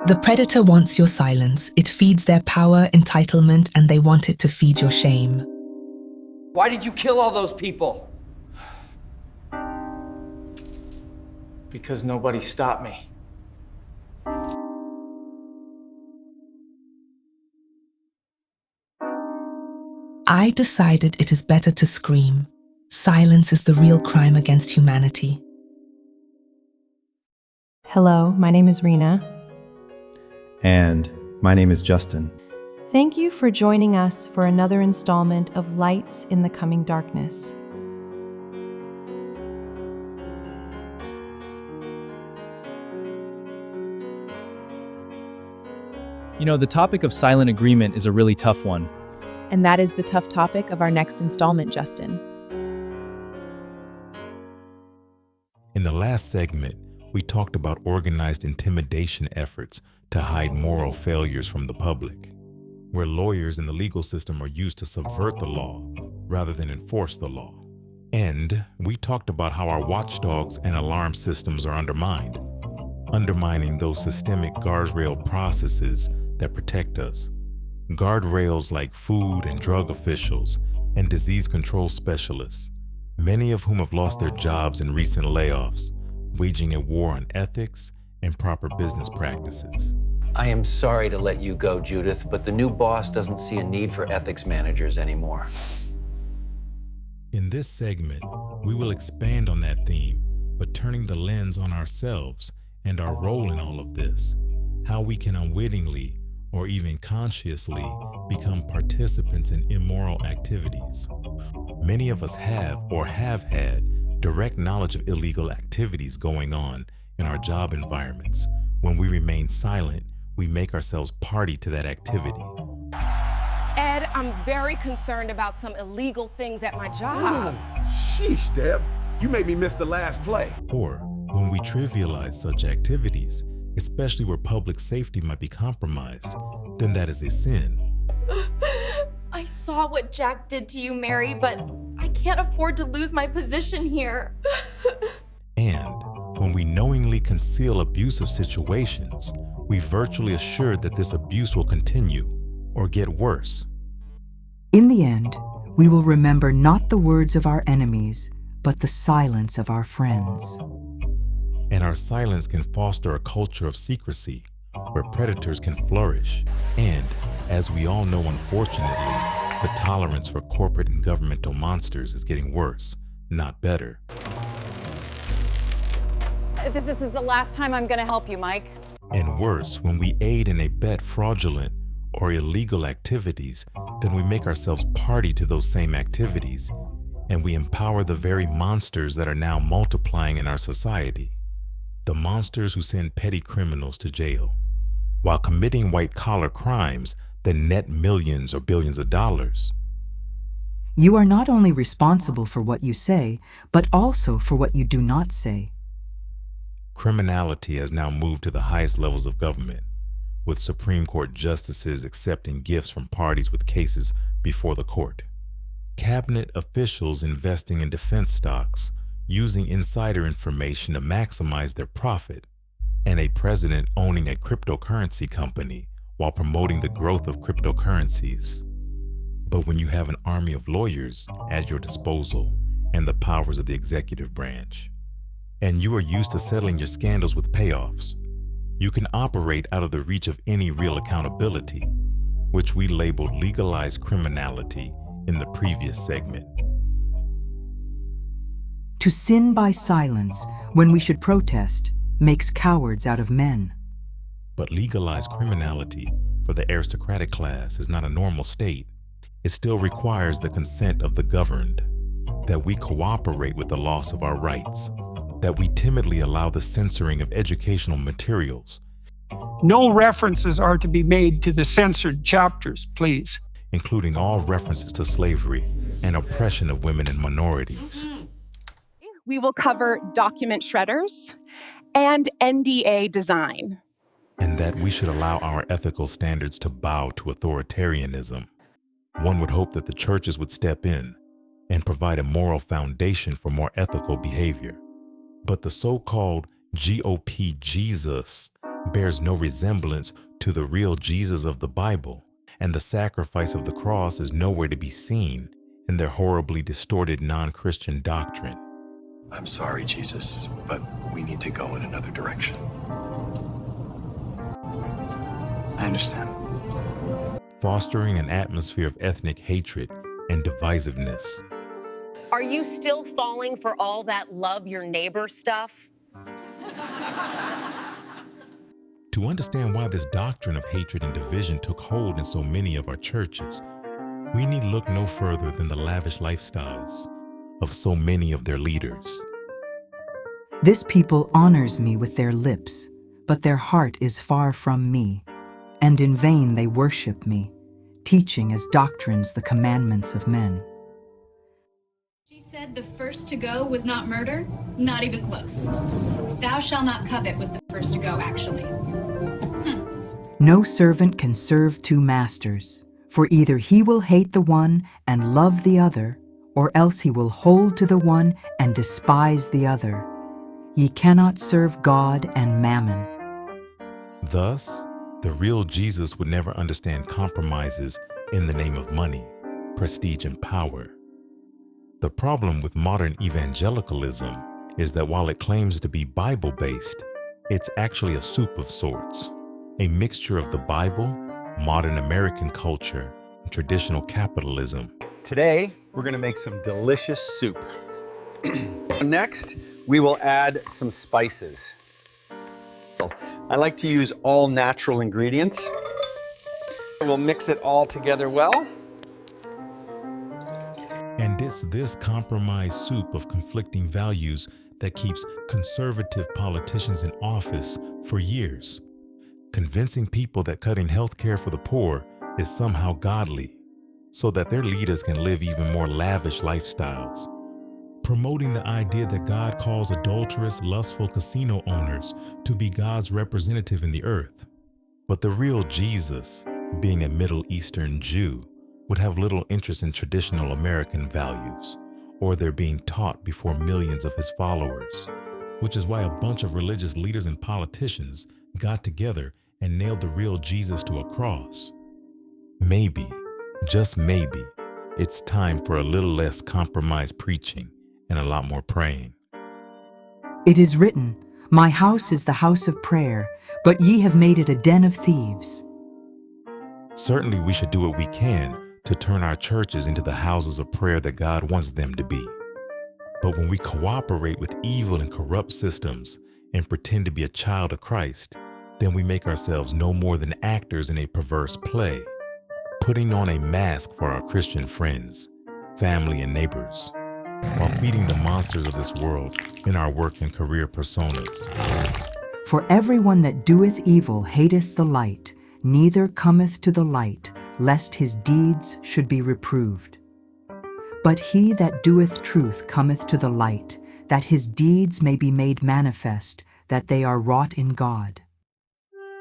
The predator wants your silence. It feeds their power, entitlement, and they want it to feed your shame. Why did you kill all those people? Because nobody stopped me. I decided it is better to scream. Silence is the real crime against humanity. Hello, my name is Rena. And my name is Justin. Thank you for joining us for another installment of Lights in the Coming Darkness. You know, the topic of silent agreement is a really tough one. And that is the tough topic of our next installment, Justin. In the last segment, we talked about organized intimidation efforts to hide moral failures from the public, where lawyers in the legal system are used to subvert the law rather than enforce the law. And we talked about how our watchdogs and alarm systems are undermining those systemic guardrail processes that protect us. Guardrails like food and drug officials and disease control specialists, many of whom have lost their jobs in recent layoffs, waging a war on ethics and proper business practices. I am sorry to let you go, Judith, but the new boss doesn't see a need for ethics managers anymore. In this segment, we will expand on that theme, but turning the lens on ourselves and our role in all of this, how we can unwittingly or even consciously become participants in immoral activities. Many of us have or have had direct knowledge of illegal activities going on in our job environments. When we remain silent, we make ourselves party to that activity. Ed, I'm very concerned about some illegal things at my job. Sheesh, Deb. You made me miss the last play. Or when we trivialize such activities, especially where public safety might be compromised, then that is a sin. I saw what Jack did to you, Mary, but I can't afford to lose my position here. And when we knowingly conceal abusive situations, we virtually assure that this abuse will continue or get worse. In the end, we will remember not the words of our enemies, but the silence of our friends. And our silence can foster a culture of secrecy where predators can flourish. And, as we all know, unfortunately, the tolerance for corporate and governmental monsters is getting worse, not better. This is the last time I'm going to help you, Mike. And worse, when we aid and abet fraudulent or illegal activities, then we make ourselves party to those same activities, and we empower the very monsters that are now multiplying in our society. The monsters who send petty criminals to jail, while committing white-collar crimes that net millions or billions of dollars. You are not only responsible for what you say, but also for what you do not say. Criminality has now moved to the highest levels of government, with Supreme Court justices accepting gifts from parties with cases before the court. Cabinet officials investing in defense stocks, using insider information to maximize their profit, and a president owning a cryptocurrency company while promoting the growth of cryptocurrencies. But when you have an army of lawyers at your disposal and the powers of the executive branch, and you are used to settling your scandals with payoffs, you can operate out of the reach of any real accountability, which we labeled legalized criminality in the previous segment. To sin by silence when we should protest makes cowards out of men. But legalized criminality for the aristocratic class is not a normal state. It still requires the consent of the governed, that we cooperate with the loss of our rights, that we timidly allow the censoring of educational materials. No references are to be made to the censored chapters, please. Including all references to slavery and oppression of women and minorities. We will cover document shredders and NDA design. And that we should allow our ethical standards to bow to authoritarianism. One would hope that the churches would step in and provide a moral foundation for more ethical behavior. But the so-called GOP Jesus bears no resemblance to the real Jesus of the Bible, and the sacrifice of the cross is nowhere to be seen in their horribly distorted non-Christian doctrine. I'm sorry, Jesus, but we need to go in another direction. I understand. Fostering an atmosphere of ethnic hatred and divisiveness. Are you still falling for all that love your neighbor stuff? To understand why this doctrine of hatred and division took hold in so many of our churches, we need look no further than the lavish lifestyles of so many of their leaders. This people honors me with their lips, but their heart is far from me, and in vain they worship me, teaching as doctrines the commandments of men. She said the first to go was not murder, not even close. Thou shalt not covet was the first to go, actually. No servant can serve two masters, for either he will hate the one and love the other, or else he will hold to the one and despise the other. Ye cannot serve God and mammon. Thus, the real Jesus would never understand compromises in the name of money, prestige, and power. The problem with modern evangelicalism is that while it claims to be Bible-based, it's actually a soup of sorts, a mixture of the Bible, modern American culture, and traditional capitalism. Today, we're going to make some delicious soup. Next, we will add some spices. I like to use all natural ingredients. We'll mix it all together well. And it's this compromised soup of conflicting values that keeps conservative politicians in office for years, convincing people that cutting health care for the poor is somehow godly, so that their leaders can live even more lavish lifestyles, promoting the idea that God calls adulterous, lustful casino owners to be God's representative in the earth. But the real Jesus, being a Middle Eastern Jew, would have little interest in traditional American values, or their being taught before millions of his followers, which is why a bunch of religious leaders and politicians got together and nailed the real Jesus to a cross. Maybe, just maybe, it's time for a little less compromised preaching and a lot more praying. It is written, My house is the house of prayer, but ye have made it a den of thieves. Certainly we should do what we can to turn our churches into the houses of prayer that God wants them to be. But when we cooperate with evil and corrupt systems and pretend to be a child of Christ, then we make ourselves no more than actors in a perverse play, putting on a mask for our Christian friends, family, and neighbors, while feeding the monsters of this world in our work and career personas. For everyone that doeth evil hateth the light, neither cometh to the light, lest his deeds should be reproved. But he that doeth truth cometh to the light, that his deeds may be made manifest, that they are wrought in God.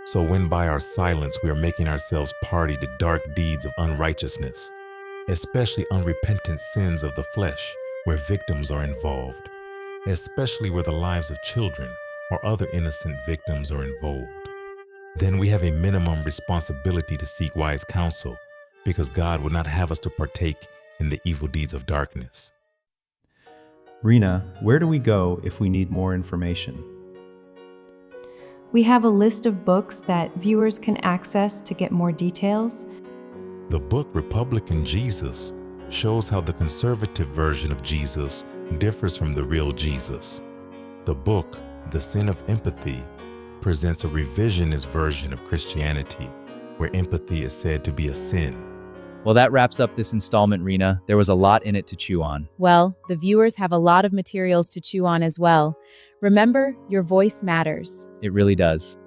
So when by our silence we are making ourselves party to dark deeds of unrighteousness, especially unrepentant sins of the flesh where victims are involved, especially where the lives of children or other innocent victims are involved, then we have a minimum responsibility to seek wise counsel, because God would not have us to partake in the evil deeds of darkness. Rena, where do we go if we need more information? We have a list of books that viewers can access to get more details. The book Republican Jesus shows how the conservative version of Jesus differs from the real Jesus. The book The Sin of Empathy presents a revisionist version of Christianity, where empathy is said to be a sin. Well, that wraps up this installment, Rena. There was a lot in it to chew on. Well, the viewers have a lot of materials to chew on as well. Remember, your voice matters. It really does.